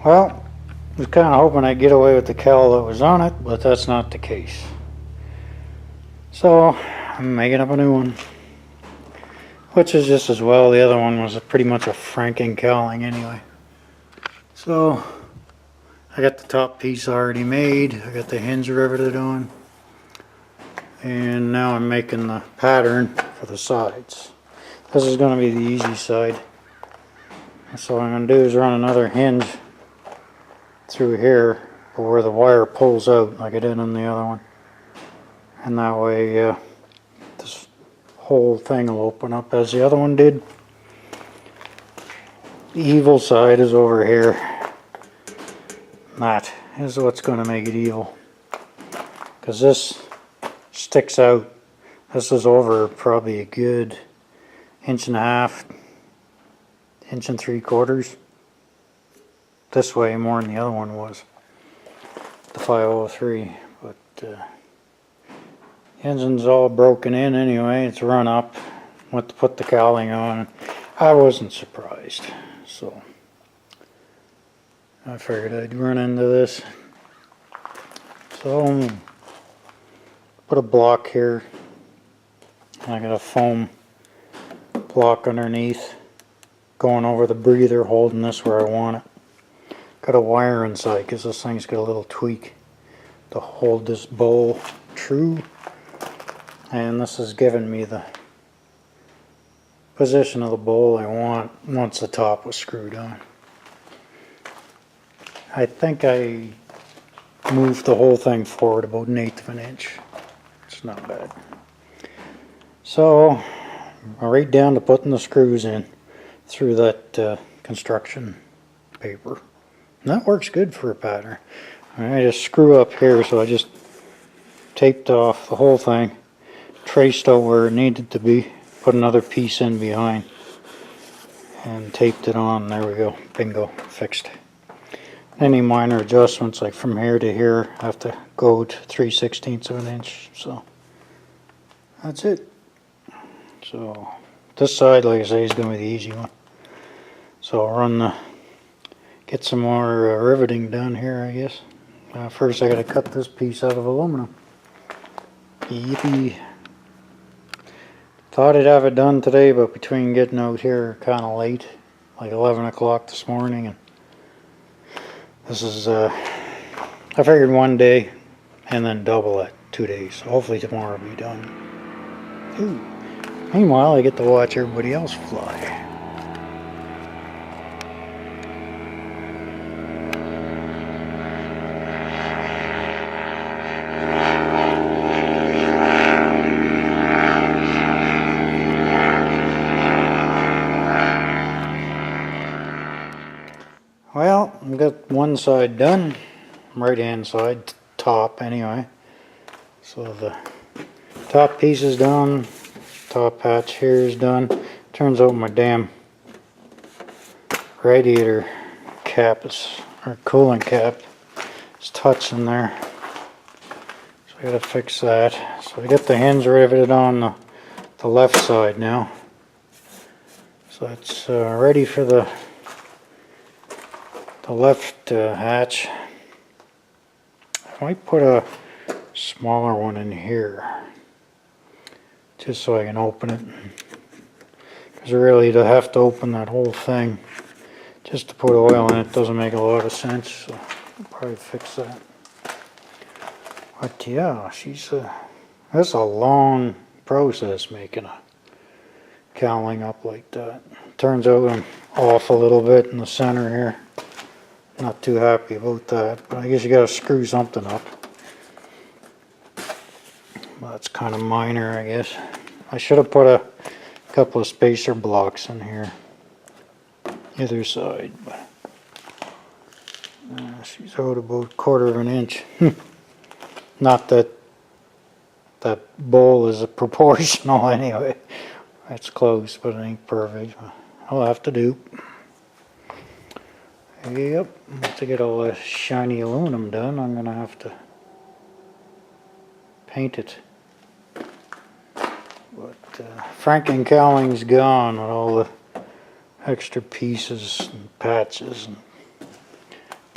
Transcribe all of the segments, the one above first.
Well, I was kind of hoping I'd get away with the cowl that was on it, but that's not the case. So, I'm making up a new one. Which is just as well. The other one was pretty much a franking cowling anyway. So, I got the top piece already made. I got the hinge riveted on. And now I'm making the pattern for the sides. This is going to be the easy side. So what I'm going to do is run another hinge through here where the wire pulls out like I did on the other one. And that way this whole thing will open up as the other one did. The evil side is over here. That is what's going to make it evil. Because this sticks out. This is over probably a good 1.5 inches, 1 3/4. This way more than the other one was. The 503. But the engine's all broken in anyway. It's run up. Went to put the cowling on. I wasn't surprised. So I figured I'd run into this. So put a block here. I got a foam block underneath going over the breather, holding this where I want it. Got a wire inside because this thing's got a little tweak to hold this bowl true. And this is giving me the position of the bowl I want once the top was screwed on. I think I moved the whole thing forward about 1/8 of an inch. It's not bad. So right down to putting the screws in through that construction paper. And that works good for a pattern. I just screw up here, so I just taped off the whole thing, traced out where it needed to be, put another piece in behind, and taped it on. There we go. Bingo. Fixed. Any minor adjustments, like from here to here, I have to go to 3/16 of an inch. So that's it. So this side, like I say, is going to be the easy one. So I'll get some more riveting done here, I guess. First I got to cut this piece out of aluminum. Yippee. Thought I'd have it done today, but between getting out here kind of late, like 11 o'clock this morning, and this is, I figured one day and then double it 2 days. So hopefully tomorrow will be done. Ooh. Meanwhile, I get to watch everybody else fly. Well, I've got one side done, right hand side, top anyway. So the top piece is done, top hatch here is done. Turns out my damn radiator cap is, or coolant cap is touching there. So I gotta fix that. So I got the hinge riveted on the left side now. So it's ready for the left hatch. I might put a smaller one in here just so I can open it, because really to have to open that whole thing just to put oil in it doesn't make a lot of sense. So I'll probably fix that. But yeah, that's a long process making a cowling up like that. Turns out I'm off a little bit in the center here. Not too happy about that, but I guess you gotta screw something up. Well, that's kind of minor, I guess. I should have put a couple of spacer blocks in here, either side, but she's out about 1/4 of an inch. Not that that bowl is proportional anyway. It's close, but it ain't perfect. I'll have to do. Yep, to get all this shiny aluminum done, I'm gonna have to paint it. But franking cowling's gone with all the extra pieces and patches. And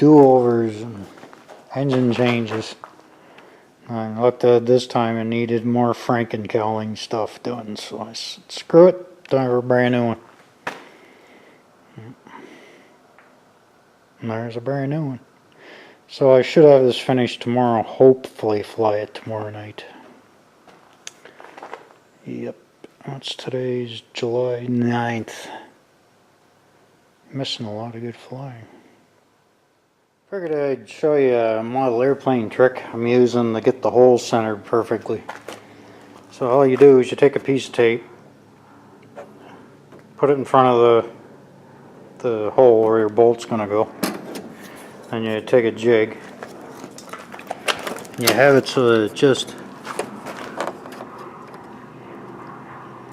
do-overs and engine changes. I looked at it this time and needed more Franken-cowling stuff doing, so I said, screw it, time for a brand new one. And there's a brand new one. So I should have this finished tomorrow, hopefully fly it tomorrow night. Yep, what's today's July 9th. Missing a lot of good flying. Figured I'd show you a model airplane trick I'm using to get the hole centered perfectly. So all you do is you take a piece of tape, put it in front of the hole where your bolt's going to go, and you take a jig, and you have it so that it just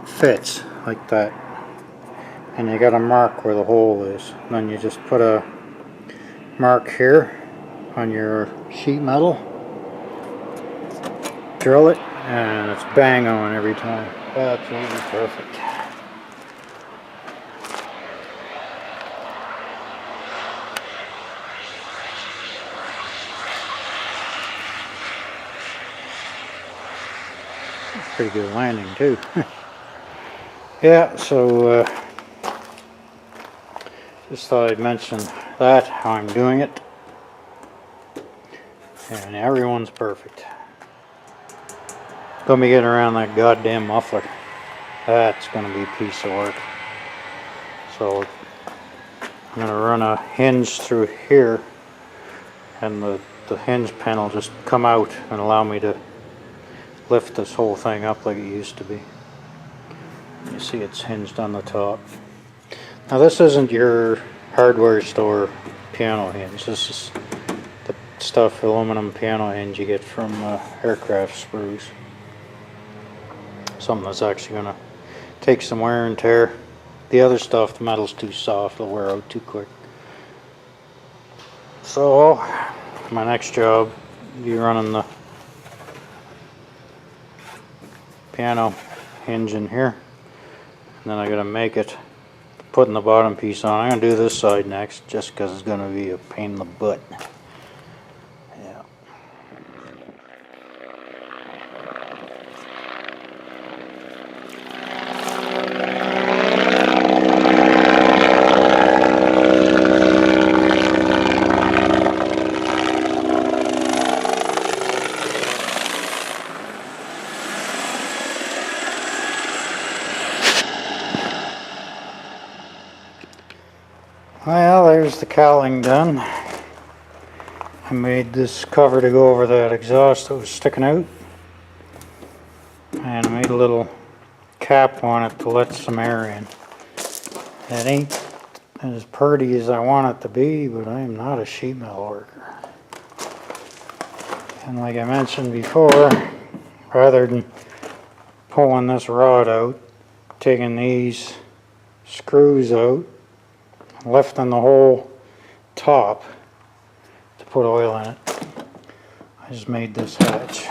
fits like that, and you got to mark where the hole is. And then you just put a mark here on your sheet metal, drill it, and it's bang on every time. Absolutely perfect. Pretty good landing too. Yeah, so just thought I'd mention that, how I'm doing it, and everyone's perfect. Gonna be getting around that goddamn muffler. That's gonna be a piece of work. So I'm gonna run a hinge through here, and the hinge pin will just come out and allow me to lift this whole thing up like it used to be. You see it's hinged on the top. Now this isn't your hardware store piano hinge. This is the stuff, aluminum piano hinge you get from aircraft sprues. Something that's actually going to take some wear and tear. The other stuff, the metal's too soft, it'll wear out too quick. So my next job, be running the piano hinge in here, and then I gotta make it, putting the bottom piece on. I'm gonna do this side next just because it's gonna be a pain in the butt. Yeah. Well, there's the cowling done. I made this cover to go over that exhaust that was sticking out, and I made a little cap on it to let some air in. It ain't as pretty as I want it to be, but I am not a sheet metal worker. And like I mentioned before, rather than pulling this rod out, taking these screws out, lifting the whole top to put oil in it, I just made this hatch.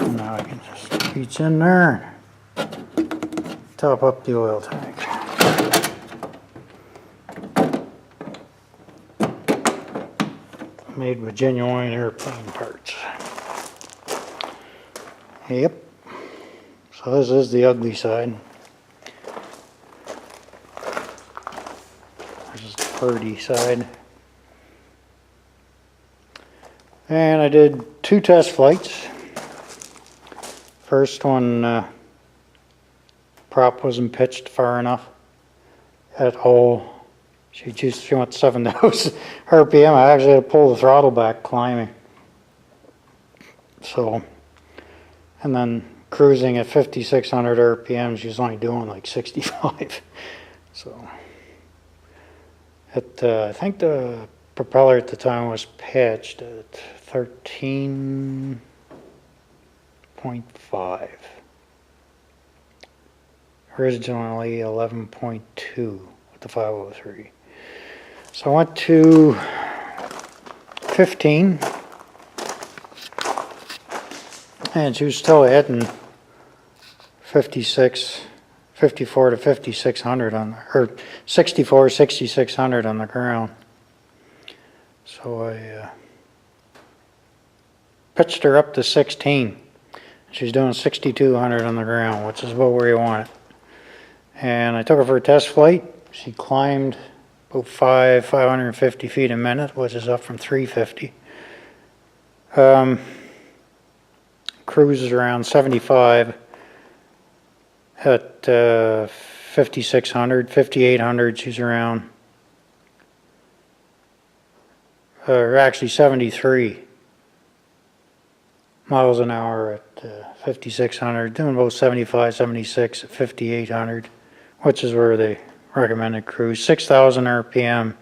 And now I can just reach in there and top up the oil tank. Made with genuine airplane parts. Yep. So this is the ugly side. Pretty side. And I did 2 test flights. First one, prop wasn't pitched far enough at all. She went 7,000 RPM. I actually had to pull the throttle back climbing. So, and then cruising at 5,600 RPM, she was only doing like 65. So. I think the propeller at the time was pitched at 13.5. Originally 11.2 with the 503. So I went to 15, and she was still hitting 54 to 5600 on, or 64, 6600 on the ground. So I pitched her up to 16. She's doing 6,200 on the ground, which is about where you want it. And I took her for a test flight. She climbed about 550 feet a minute, which is up from 350. Cruises around 75 at 5,600, 5,800. She's around, or actually 73 miles an hour at 5,600. Doing about 75, 76 at 5,800, which is where they recommended cruise. 6,000 RPM.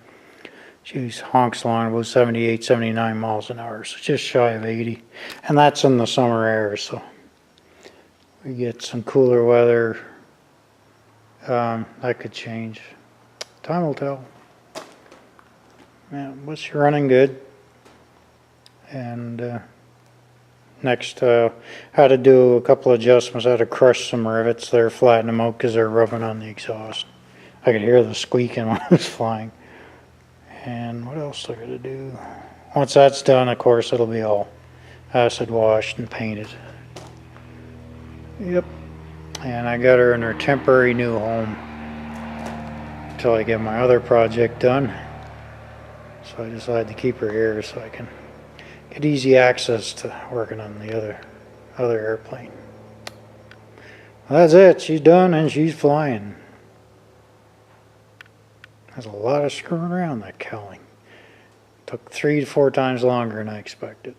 She honks along about 78, 79 miles an hour, so just shy of 80. And that's in the summer air, so we get some cooler weather. That could change. Time will tell. Yeah, but she's running good. And next, had to do a couple adjustments. I had to crush some rivets there, flatten them out because they're rubbing on the exhaust. I could hear the squeaking when I was flying. And what else I gotta do? Once that's done, of course, it'll be all acid washed and painted. Yep. And I got her in her temporary new home until I get my other project done. So I decided to keep her here so I can get easy access to working on the other airplane. Well, that's it. She's done and she's flying. There's a lot of screwing around that cowling. Took 3 to 4 times longer than I expected.